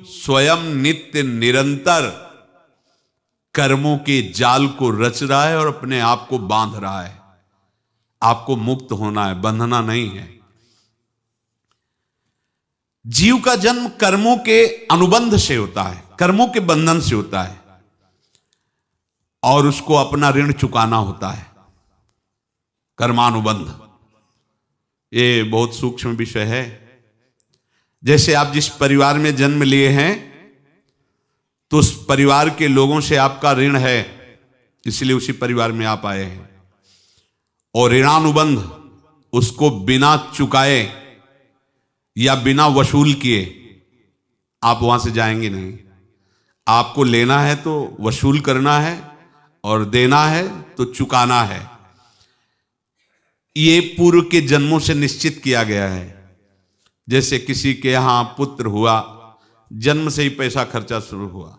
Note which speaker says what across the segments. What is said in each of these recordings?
Speaker 1: स्वयं नित्य निरंतर कर्मों के जाल को रच रहा है और अपने आप को बांध रहा है। आपको मुक्त होना है, बंधना नहीं है। जीव का जन्म कर्मों के अनुबंध से होता है, कर्मों के बंधन से होता है, और उसको अपना ऋण चुकाना होता है। कर्मानुबंध ये बहुत सूक्ष्म विषय है। जैसे आप जिस परिवार में जन्म लिए हैं तो उस परिवार के लोगों से आपका ऋण है, इसलिए उसी परिवार में आप आए हैं, और ऋणानुबंध उसको बिना चुकाए या बिना वसूल किए आप वहां से जाएंगे नहीं। आपको लेना है तो वसूल करना है, और देना है तो चुकाना है। ये पूर्व के जन्मों से निश्चित किया गया है। जैसे किसी के यहां पुत्र हुआ, जन्म से ही पैसा खर्चा शुरू हुआ,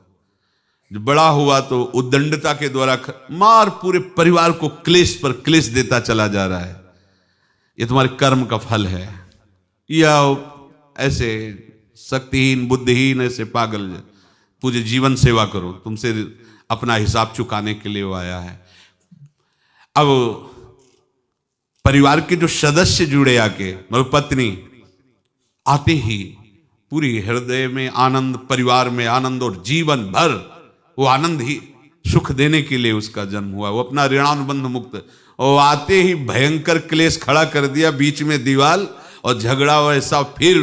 Speaker 1: जो बड़ा हुआ तो उद्दंडता के द्वारा मार पूरे परिवार को क्लेश पर क्लेश देता चला जा रहा है। ये तुम्हारे कर्म का फल है। या ऐसे शक्तिहीन बुद्धिहीन ऐसे पागल पूरे जीवन सेवा करो, तुमसे अपना हिसाब चुकाने के लिए वो आया है। अब परिवार के जो सदस्य जुड़े आके, मतलब पत्नी आते ही पूरी हृदय में आनंद, परिवार में आनंद, और जीवन भर वो आनंद ही सुख देने के लिए उसका जन्म हुआ। वो अपना ऋणानुबंध मुक्त, और आते ही भयंकर क्लेश खड़ा कर दिया, बीच में दीवाल और झगड़ा वैसा, फिर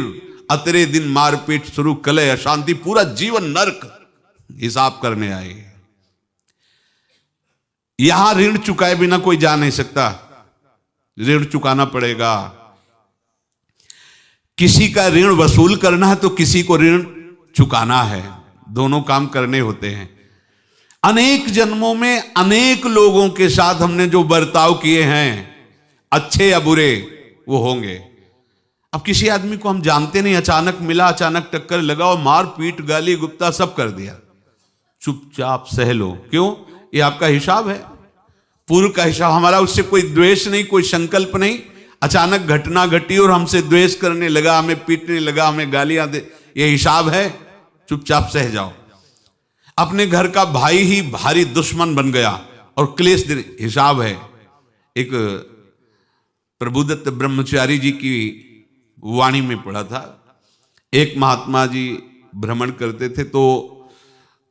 Speaker 1: अतरे दिन मारपीट शुरू, कलह अशांति, पूरा जीवन नरक हिसाब करने आए। यहां ऋण चुकाए बिना कोई जा नहीं सकता, ऋण चुकाना पड़ेगा। किसी का ऋण वसूल करना है तो किसी को ऋण चुकाना है, दोनों काम करने होते हैं। अनेक जन्मों में अनेक लोगों के साथ हमने जो बर्ताव किए हैं, अच्छे या बुरे, वो होंगे। अब किसी आदमी को हम जानते नहीं, अचानक मिला, अचानक टक्कर लगा और मार पीट गाली गुप्ता सब कर दिया, चुपचाप सह लो। क्यों? ये आपका हिसाब है, पूर्व का हिसाब। हमारा उससे कोई द्वेष नहीं, कोई संकल्प नहीं। अचानक घटना घटी और हमसे द्वेष करने लगा, हमें पीटने लगा, हमें गालियां दे, ये हिसाब है, चुपचाप सह जाओ। अपने घर का भाई ही भारी दुश्मन बन गया और क्लेश, हिसाब है। एक प्रभुदत्त ब्रह्मचारी जी की वाणी में पढ़ा था, एक महात्मा जी भ्रमण करते थे तो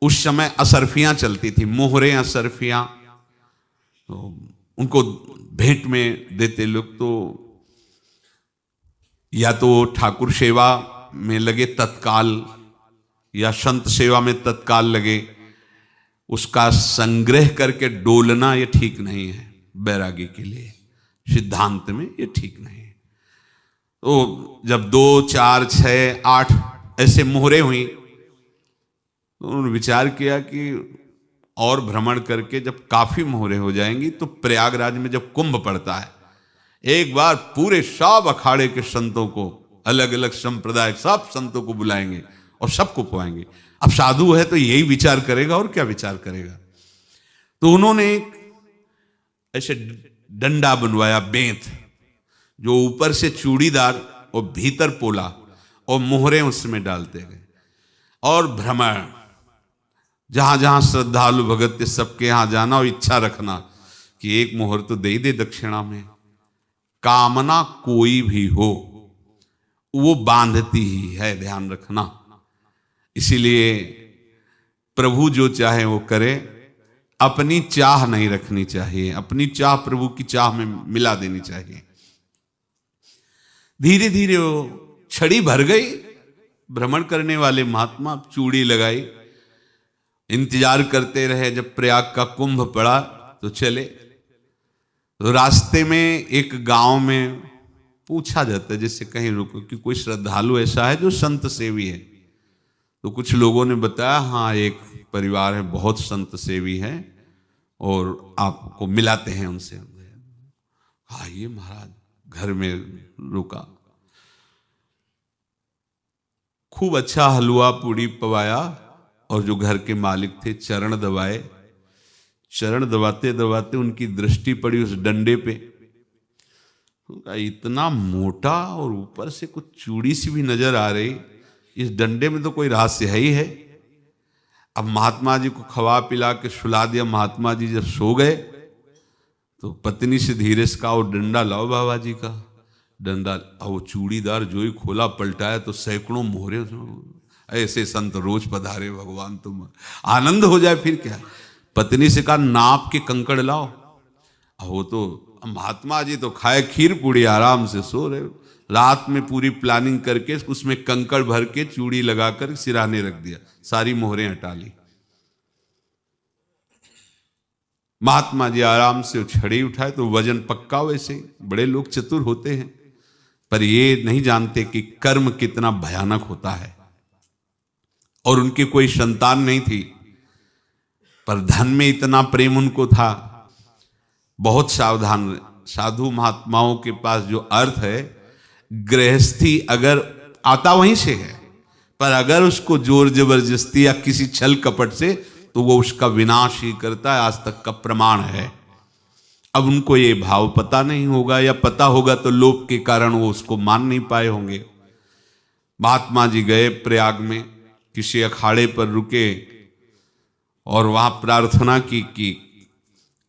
Speaker 1: उस समय असरफियां चलती थी, मोहरे असरफियां, तो उनको भेंट में देते लोग। तो या तो ठाकुर सेवा में लगे तत्काल, या संत सेवा में तत्काल लगे, उसका संग्रह करके डोलना ये ठीक नहीं है। बैरागी के लिए सिद्धांत में ये ठीक नहीं है। तो जब 2, 4, 6, 8 ऐसे मोहरे हुई तो उन्होंने विचार किया कि और भ्रमण करके जब काफी मोहरे हो जाएंगी तो प्रयागराज में जब कुंभ पड़ता है, एक बार पूरे सब अखाड़े के संतों को, अलग अलग संप्रदाय सब संतों को बुलाएंगे और सबको पुआएंगे। अब साधु है तो यही विचार करेगा, और क्या विचार करेगा। तो उन्होंने एक ऐसे डंडा बनवाया, बेंत, जो ऊपर से चूड़ीदार और भीतर पोला, और मोहरे उसमें डालते गए। और भ्रमण, जहां जहां श्रद्धालु भगत थे सबके यहां जाना और इच्छा रखना कि एक मोहर तो दे दे दक्षिणा में। कामना कोई भी हो वो बांधती ही है, ध्यान रखना। इसीलिए प्रभु जो चाहे वो करे, अपनी चाह नहीं रखनी चाहिए, अपनी चाह प्रभु की चाह में मिला देनी चाहिए। धीरे धीरे वो छड़ी भर गई। भ्रमण करने वाले महात्मा चूड़ी लगाई, इंतजार करते रहे। जब प्रयाग का कुंभ पड़ा तो चले। तो रास्ते में एक गांव में पूछा जाता है, जैसे कहीं रुको कि कोई श्रद्धालु ऐसा है जो संत सेवी है। तो कुछ लोगों ने बताया, हाँ एक परिवार है बहुत संत सेवी है और आपको मिलाते हैं उनसे। हाँ ये महाराज घर में रुका, खूब अच्छा हलवा पूड़ी पवाया, और जो घर के मालिक थे चरण दबाए। चरण दबाते दबाते उनकी दृष्टि पड़ी उस डंडे पे। इतना मोटा और ऊपर से कुछ चूड़ी सी भी नजर आ रही, इस डंडे में तो कोई रहस्य है ही है। अब महात्मा जी को खवा पिला के सुला दिया। महात्मा जी जब सो गए तो पत्नी से धीरे से कहा, वो डंडा लाओ बाबा जी का। डंडा, वो चूड़ीदार जो ही खोला पलटाया तो सैकड़ों मोहरे। ऐसे संत रोज पधारे भगवान, तुम आनंद हो जाए फिर क्या। पत्नी से कहा, नाप के कंकड़ लाओ। वो तो महात्मा जी तो खाए खीर पूड़ी, आराम से सो रहे। रात में पूरी प्लानिंग करके उसमें कंकड़ भर के चूड़ी लगाकर सिराने रख दिया, सारी मोहरें हटा ली। महात्मा जी आराम से छड़ी उठाए तो वजन पक्का। वैसे बड़े लोग चतुर होते हैं, पर ये नहीं जानते कि कर्म कितना भयानक होता है। और उनकी कोई संतान नहीं थी, पर धन में इतना प्रेम उनको था। बहुत सावधान। साधु महात्माओं के पास जो अर्थ है, गृहस्थी अगर आता वहीं से है, पर अगर उसको जोर जबरदस्ती या किसी छल कपट से, तो वो उसका विनाश ही करता है। आज तक का प्रमाण है। अब उनको ये भाव पता नहीं होगा, या पता होगा तो लोभ के कारण वो उसको मान नहीं पाए होंगे। महात्मा जी गए प्रयाग में, किसी अखाड़े पर रुके और वहां प्रार्थना की कि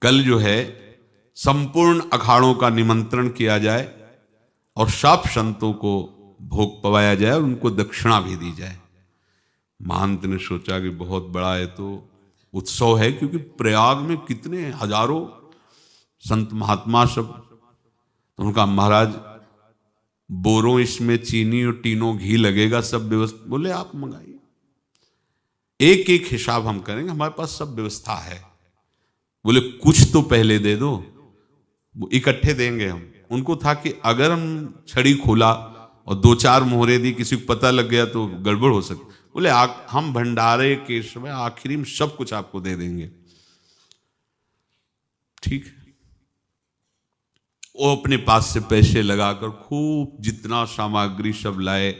Speaker 1: कल जो है संपूर्ण अखाड़ों का निमंत्रण किया जाए और सब संतों को भोग पवाया जाए और उनको दक्षिणा भी दी जाए। महंत ने सोचा कि बहुत बड़ा है तो उत्सव है, क्योंकि प्रयाग में कितने हजारों संत महात्मा सब। तो उनका, महाराज बोरों इसमें चीनी और टीनों घी लगेगा, सब व्यवस्था। बोले आप मंगाइए, एक एक हिसाब हम करेंगे, हमारे पास सब व्यवस्था है। बोले कुछ तो पहले दे दो, इकट्ठे देंगे हम। उनको था कि अगर हम छड़ी खोला और दो चार मोहरे दी, किसी को पता लग गया तो गड़बड़ हो सकती। बोले हम भंडारे के समय आखिरी में सब कुछ आपको दे देंगे। ठीक है। वो अपने पास से पैसे लगाकर खूब जितना सामग्री सब लाए,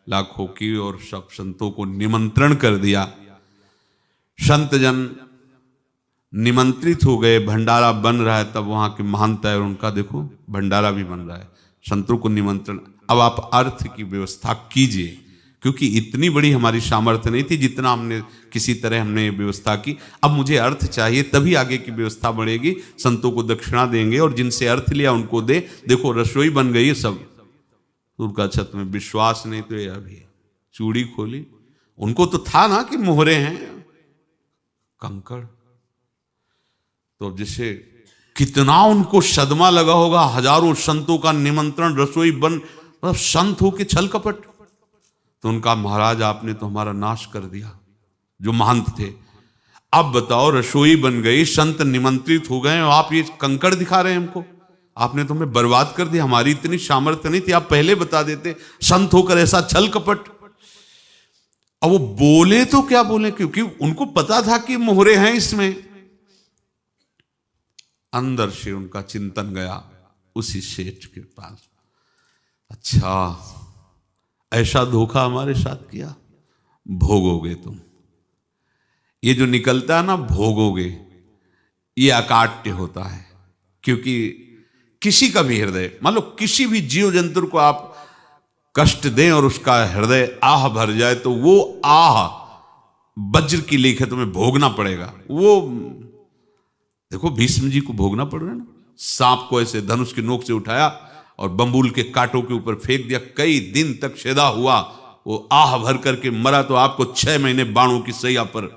Speaker 1: लाखों की, और सब संतों को निमंत्रण कर दिया। संत जन निमंत्रित हो गए, भंडारा बन रहा है। तब वहां के महंत है, उनका देखो भंडारा भी बन रहा है, संतों को निमंत्रण। अब आप अर्थ की व्यवस्था कीजिए, क्योंकि इतनी बड़ी हमारी सामर्थ्य नहीं थी जितना हमने किसी तरह हमने व्यवस्था की। अब मुझे अर्थ चाहिए, तभी आगे की व्यवस्था बढ़ेगी। संतों को दक्षिणा देंगे और जिनसे अर्थ लिया उनको दे। देखो रसोई बन गई है सब। उनका छत में विश्वास नहीं तो ये अभी चूड़ी खोली। उनको तो था ना कि मोहरे हैं, कंकड़। तो जैसे कितना उनको सदमा लगा होगा। हजारों संतों का निमंत्रण, रसोई बन, मतलब संत हो के छल कपट। तो उनका, महाराज आपने तो हमारा नाश कर दिया, जो महंत थे। अब बताओ, रसोई बन गई, संत निमंत्रित हो गए, और आप ये कंकड़ दिखा रहे हैं हमको। आपने तो हमें बर्बाद कर दिया। हमारी इतनी सामर्थ्य नहीं थी, आप पहले बता देते। संत होकर ऐसा छल कपट। अब वो बोले तो क्या बोले, क्योंकि उनको पता था कि मोहरे हैं इसमें। अंदर से उनका चिंतन गया उसी सेठ के पास, अच्छा ऐसा धोखा हमारे साथ किया, भोगोगे तुम। ये जो निकलता है ना भोगोगे, ये अकाट्य होता है। क्योंकि किसी का भी हृदय, मान लो किसी भी जीव जंतु को आप कष्ट दें और उसका हृदय आह भर जाए, तो वो आह वज्र की लेख है, तुम्हें भोगना पड़ेगा। वो देखो भीष्म जी को भोगना पड़ रहा है ना। सांप को ऐसे धनुष की नोक से उठाया और बंबूल के कांटों के ऊपर फेंक दिया, कई दिन तक छेदा हुआ, वो आह भर करके मरा। तो आपको 6 महीने बाणों की सैया पर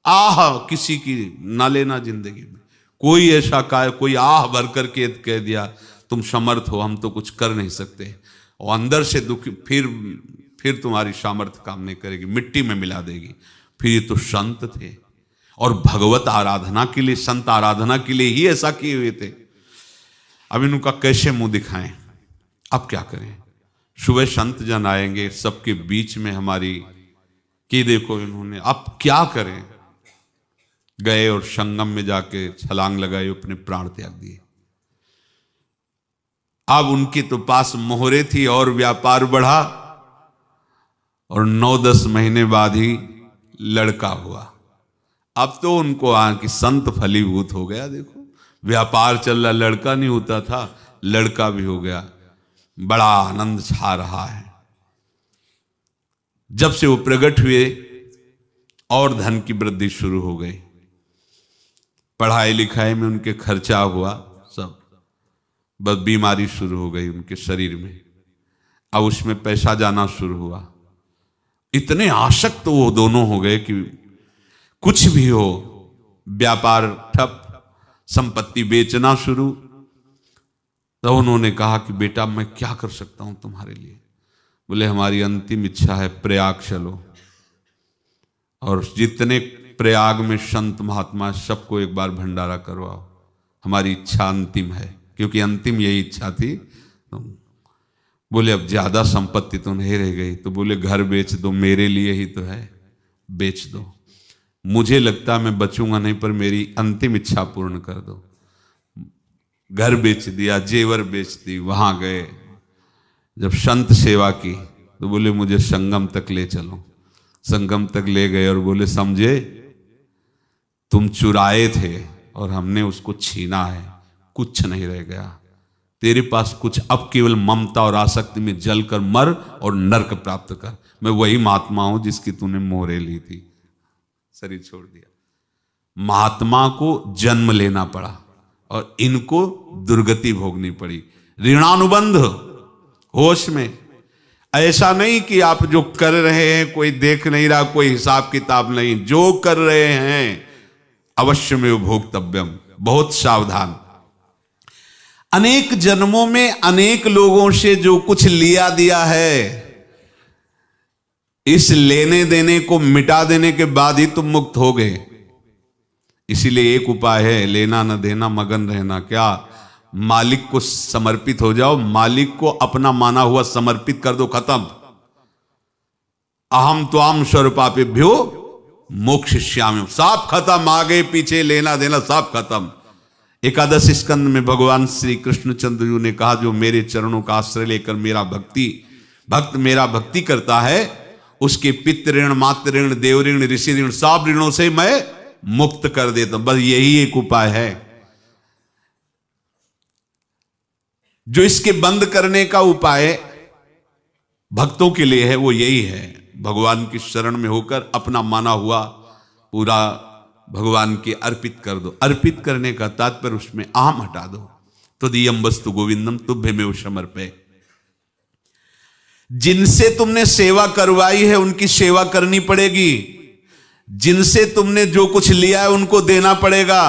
Speaker 1: आह किसी की ना लेना जिंदगी में। कोई ऐसा कोई आह भर करके कह दिया तुम समर्थ हो, हम तो कुछ कर नहीं सकते, और अंदर से दुखी, फिर तुम्हारी सामर्थ्य काम नहीं करेगी, मिट्टी में मिला देगी। फिर ये तो संत थे और भगवत आराधना के लिए, संत आराधना के लिए ही ऐसा किए हुए थे। अब इनका कैसे मुंह दिखाएं, अब क्या करें। सुबह संत जन आएंगे, सबके बीच में हमारी कि देखो इन्होंने, अब क्या करें। गए और संगम में जाके छलांग लगाई, अपने प्राण त्याग दिए। अब उनके तो पास मोहरे थी और व्यापार बढ़ा, और 9-10 महीने बाद ही लड़का हुआ। अब तो उनको कि संत फलीभूत हो गया। देखो व्यापार चल रहा, लड़का नहीं होता था, लड़का भी हो गया। बड़ा आनंद छा रहा है। जब से वो प्रकट हुए और धन की वृद्धि शुरू हो गई, पढ़ाई लिखाई में उनके खर्चा हुआ सब, बस बीमारी शुरू हो गई उनके शरीर में, अब उसमें पैसा जाना शुरू हुआ। इतने आसक्त वो दोनों हो गए कि कुछ भी हो, व्यापार ठप, संपत्ति बेचना शुरू। तो उन्होंने कहा कि बेटा मैं क्या कर सकता हूं तुम्हारे लिए? बोले हमारी अंतिम इच्छा है प्रयाग चलो, और जितने प्रयाग में संत महात्मा सबको एक बार भंडारा करवाओ, हमारी इच्छा अंतिम है, क्योंकि अंतिम यही इच्छा थी। तो बोले अब ज्यादा संपत्ति तो नहीं रह गई, तो बोले घर बेच दो, मेरे लिए ही तो है, बेच दो। मुझे लगता मैं बचूंगा नहीं, पर मेरी अंतिम इच्छा पूर्ण कर दो। घर बेच दिया, जेवर बेच दी। वहां गए, जब संत सेवा की तो बोले मुझे संगम तक ले चलो। संगम तक ले गए और बोले समझे तुम चुराए थे और हमने उसको छीना है, कुछ नहीं रह गया तेरे पास कुछ, अब केवल ममता और आसक्ति में जलकर मर और नरक प्राप्त कर। मैं वही महात्मा हूं जिसकी तूने मोहरे ली थी, शरीर छोड़ दिया। महात्मा को जन्म लेना पड़ा और इनको दुर्गति भोगनी पड़ी। ऋणानुबंध होश में, ऐसा नहीं कि आप जो कर रहे हैं कोई देख नहीं रहा, कोई हिसाब किताब नहीं, जो कर रहे हैं अवश्य में भोक्तव्यम, बहुत सावधान। अनेक जन्मों में अनेक लोगों से जो कुछ लिया दिया है, इस लेने देने को मिटा देने के बाद ही तुम मुक्त हो गए। इसीलिए एक उपाय है, लेना न देना, मगन रहना। क्या? मालिक को समर्पित हो जाओ, मालिक को अपना माना हुआ समर्पित कर दो, खत्म। अहम त्वाम स्वरूपापेभ्यो मोक्षयिष्यामि, सब खत्म, आगे पीछे लेना देना सब खत्म। एकादश स्कंद में भगवान श्री कृष्णचंद्र जी ने कहा जो मेरे चरणों का आश्रय लेकर भक्त मेरा भक्ति करता है, उसके पितृ ऋण, मातृ ऋण, देव ऋण, ऋषि ऋण, सब ऋणों से मैं मुक्त कर देता हूं। बस यही एक उपाय है जो इसके बंद करने का उपाय भक्तों के लिए है, वो यही है, भगवान की शरण में होकर अपना माना हुआ पूरा भगवान के अर्पित कर दो। अर्पित करने का तात्पर्य उसमें अहम हटा दो। तो दियम वस्तु गोविंदम तुभ्यमेव समर्पय। जिनसे तुमने सेवा करवाई है उनकी सेवा करनी पड़ेगी, जिनसे तुमने जो कुछ लिया है उनको देना पड़ेगा।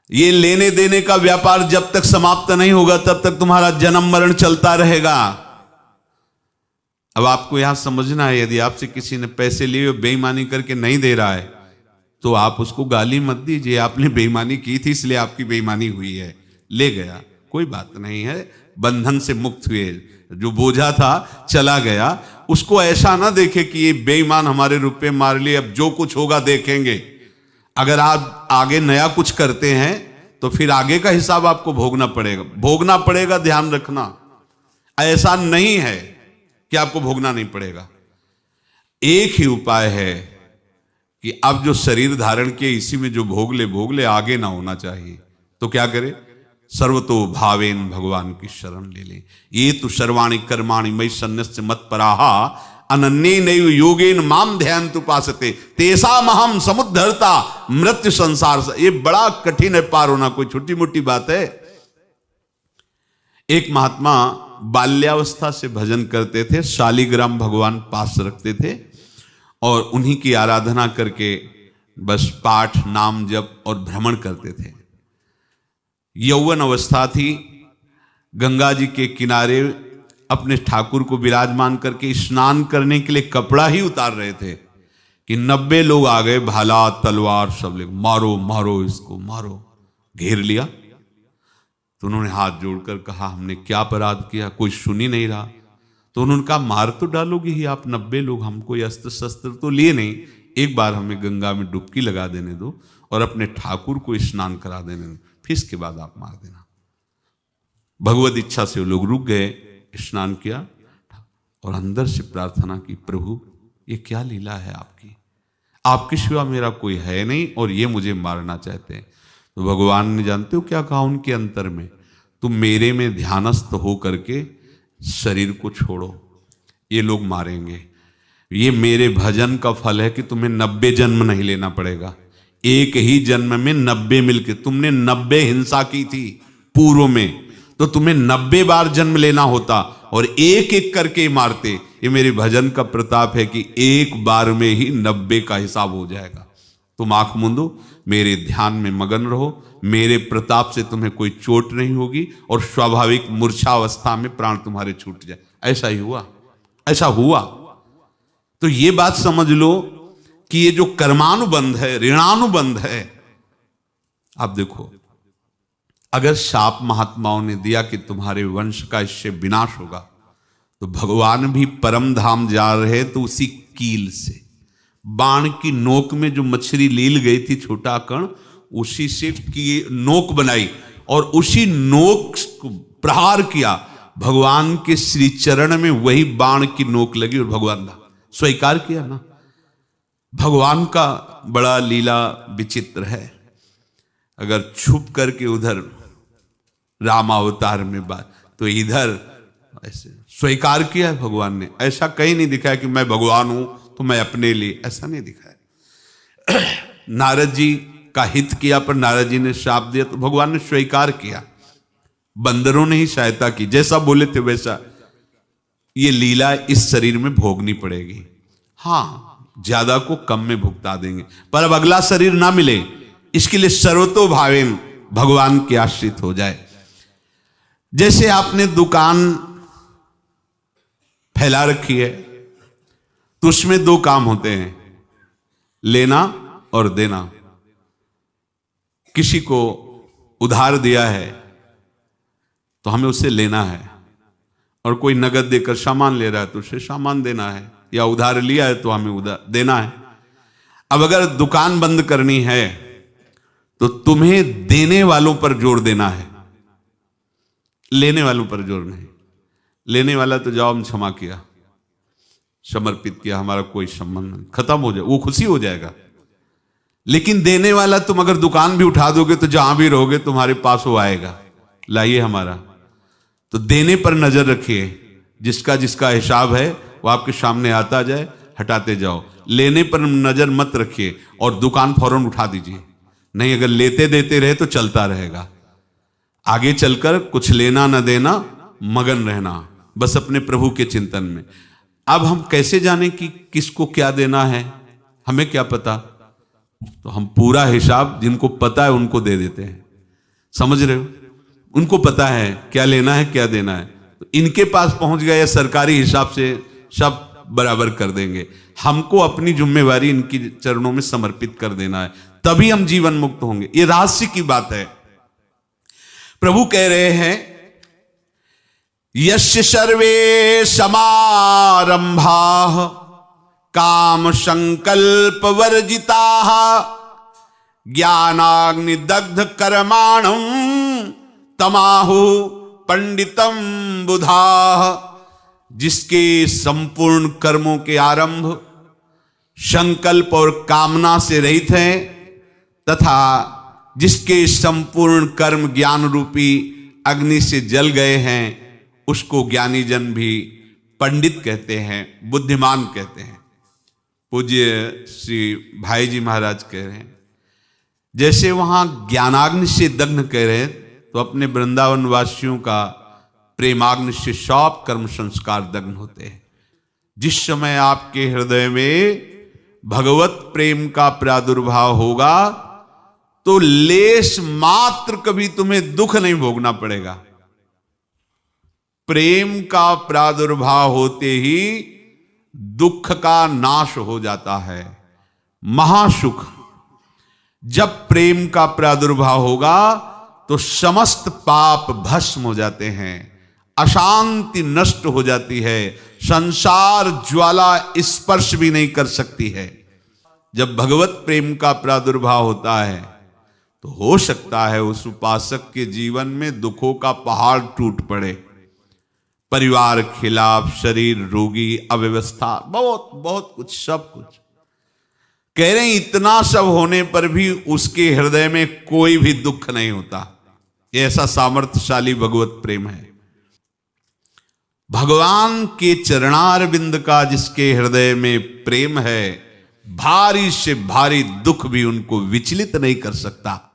Speaker 1: ये लेने देने का व्यापार जब तक समाप्त नहीं होगा तब तक तुम्हारा जन्म मरण चलता रहेगा। अब आपको यहां समझना है, यदि आपसे किसी ने पैसे लिए और बेईमानी करके नहीं दे रहा है तो आप उसको गाली मत दीजिए, आपने बेईमानी की थी इसलिए आपकी बेईमानी हुई है, ले गया, कोई बात नहीं है, बंधन से मुक्त हुए, जो बोझा था चला गया। उसको ऐसा ना देखे कि ये बेईमान हमारे रुपए मार लिए, अब जो कुछ होगा देखेंगे। अगर आप आगे नया कुछ करते हैं तो फिर आगे का हिसाब आपको भोगना पड़ेगा, ध्यान रखना। ऐसा नहीं है कि आपको भोगना नहीं पड़ेगा। एक ही उपाय है कि अब जो शरीर धारण किए इसी में जो भोग ले, आगे ना होना चाहिए। तो क्या करे? सर्वतो भावेन भगवान की शरण ले ले। ये तो सर्वाणि कर्माणि मयि सन्न्यस्य मत्पराहा अनन्ये नैव योगेन माम ध्यायन्तु उपासते तेषामहं समुद्धर्ता मृत्यु संसार से। ये बड़ा कठिन है पार होना, कोई छोटी मोटी बात है। एक महात्मा बाल्यावस्था से भजन करते थे, शालिग्राम भगवान पास रखते थे और उन्हीं की आराधना करके बस पाठ, नाम, जप और भ्रमण करते थे। यौवन अवस्था थी, गंगा जी के किनारे अपने ठाकुर को विराजमान करके स्नान करने के लिए कपड़ा ही उतार रहे थे कि 90 लोग आ गए, भाला तलवार सब ले, मारो मारो इसको मारो, घेर लिया। तो उन्होंने हाथ जोड़कर कहा हमने क्या अपराध किया, कोई सुन ही नहीं रहा। तो उन्होंने कहा मार तो डालोगे ही आप, 90 लोग, हम कोई अस्त्र शस्त्र तो लिए नहीं, एक बार हमें गंगा में डुबकी लगा देने दो और अपने ठाकुर को स्नान करा देने दो, फिर इसके बाद आप मार देना। भगवत इच्छा से वो लोग रुक गए, स्नान किया और अंदर से प्रार्थना की, प्रभु ये क्या लीला है आपकी, आपके सिवा मेरा कोई है नहीं और ये मुझे मारना चाहते हैं। तो भगवान ने जानते हो क्या कहा उनके अंतर में, तुम मेरे में ध्यानस्थ हो करके शरीर को छोड़ो, ये लोग मारेंगे। ये मेरे भजन का फल है कि तुम्हें 90 जन्म नहीं लेना पड़ेगा। एक ही जन्म में 90 मिलके, तुमने 90 हिंसा की थी पूर्व में, तो तुम्हें 90 बार जन्म लेना होता और एक एक करके मारते। ये मेरे भजन का प्रताप है कि एक बार में ही 90 का हिसाब हो जाएगा। तुम आंख मूंदो, मेरे ध्यान में मगन रहो, मेरे प्रताप से तुम्हें कोई चोट नहीं होगी और स्वाभाविक मूर्छावस्था में प्राण तुम्हारे छूट जाए। ऐसा ही हुआ, ऐसा हुआ। तो ये बात समझ लो कि ये जो कर्मानुबंध है, ऋणानुबंध है। आप देखो, अगर शाप महात्माओं ने दिया कि तुम्हारे वंश का इससे विनाश होगा, तो भगवान भी परम धाम जा रहे तो उसी कील से, बाण की नोक में जो मछली लील गई थी, छोटा कण, उसी से की नोक बनाई और उसी नोक को प्रहार किया। भगवान के श्री चरण में वही बाण की नोक लगी और भगवान ने स्वीकार किया ना। भगवान का बड़ा लीला विचित्र है। अगर छुप करके उधर रामावतार में बात, तो इधर ऐसे स्वीकार किया है भगवान ने। ऐसा कहीं नहीं दिखाया कि मैं भगवान हूं तो मैं अपने लिए, ऐसा नहीं दिखाया। नारद जी का हित किया पर नारद जी ने शाप दिया तो भगवान ने स्वीकार किया। बंदरों ने ही सहायता की, जैसा बोले थे वैसा। ये लीला इस शरीर में भोगनी पड़ेगी। हाँ, ज्यादा को कम में भुगता देंगे, पर अब अगला शरीर ना मिले, इसके लिए सर्वतो भावेन भगवान के आश्रित हो जाए। जैसे आपने दुकान फैला रखी है तो उसमें दो काम होते हैं, लेना और देना। किसी को उधार दिया है तो हमें उसे लेना है, और कोई नगद देकर सामान ले रहा है तो उसे सामान देना है, या उधार लिया है तो हमें उधार देना है। अब अगर दुकान बंद करनी है तो तुम्हें देने वालों पर जोर देना है, लेने वालों पर जोर नहीं। लेने वाला तो जाओ हम क्षमा किया, समर्पित किया, हमारा कोई संबंध नहीं, खत्म हो जाए, वो खुशी हो जाएगा। लेकिन देने वाला तुम अगर दुकान भी उठा दोगे तो जहां भी रहोगे तुम्हारे पास वो आएगा, लाइए हमारा। तो देने पर नजर रखिए, जिसका जिसका हिसाब है वो आपके सामने आता जाए, हटाते जाओ। लेने पर नजर मत रखिए और दुकान फौरन उठा दीजिए, नहीं अगर लेते देते रहे तो चलता रहेगा। आगे चलकर कुछ लेना न देना, मगन रहना बस अपने प्रभु के चिंतन में। अब हम कैसे जाने कि किसको क्या देना है, हमें क्या पता? तो हम पूरा हिसाब जिनको पता है उनको दे देते हैं, समझ रहे हो? उनको पता है क्या लेना है क्या देना है, तो इनके पास पहुंच गए, सरकारी हिसाब से सब बराबर कर देंगे। हमको अपनी जिम्मेवारी इनकी चरणों में समर्पित कर देना है, तभी हम जीवन मुक्त होंगे। ये रहस्य की बात है। प्रभु कह रहे हैं, यस्य सर्वे समारंभाः काम संकल्प वर्जिताः ज्ञानाग्नि दग्ध कर्माणं तमाहु पंडितम बुधाः। जिसके संपूर्ण कर्मों के आरंभ संकल्प और कामना से रहित हैं, तथा जिसके संपूर्ण कर्म ज्ञान रूपी अग्नि से जल गए हैं, उसको ज्ञानी जन भी पंडित कहते हैं, बुद्धिमान कहते हैं। पूज्य श्री भाई जी महाराज कह रहे हैं, जैसे वहां ज्ञानाग्नि से दग्ध कह रहे हैं, तो अपने वृंदावन वासियों का प्रेमाग्नि से सब कर्म संस्कार दग्न होते हैं। जिस समय आपके हृदय में भगवत प्रेम का प्रादुर्भाव होगा तो लेश मात्र कभी तुम्हें दुख नहीं भोगना पड़ेगा। प्रेम का प्रादुर्भाव होते ही दुख का नाश हो जाता है, महासुख। जब प्रेम का प्रादुर्भाव होगा तो समस्त पाप भस्म हो जाते हैं, अशांति नष्ट हो जाती है, संसार ज्वाला स्पर्श भी नहीं कर सकती है। जब भगवत प्रेम का प्रादुर्भाव होता है तो हो सकता है उस उपासक के जीवन में दुखों का पहाड़ टूट पड़े, परिवार खिलाफ, शरीर रोगी, अव्यवस्था, बहुत बहुत कुछ, सब कुछ। कह रहे हैं इतना सब होने पर भी उसके हृदय में कोई भी दुख नहीं होता। ऐसा सामर्थ्यशाली भगवत प्रेम है। भगवान के चरणारविंद का जिसके हृदय में प्रेम है, भारी से भारी दुख भी उनको विचलित नहीं कर सकता।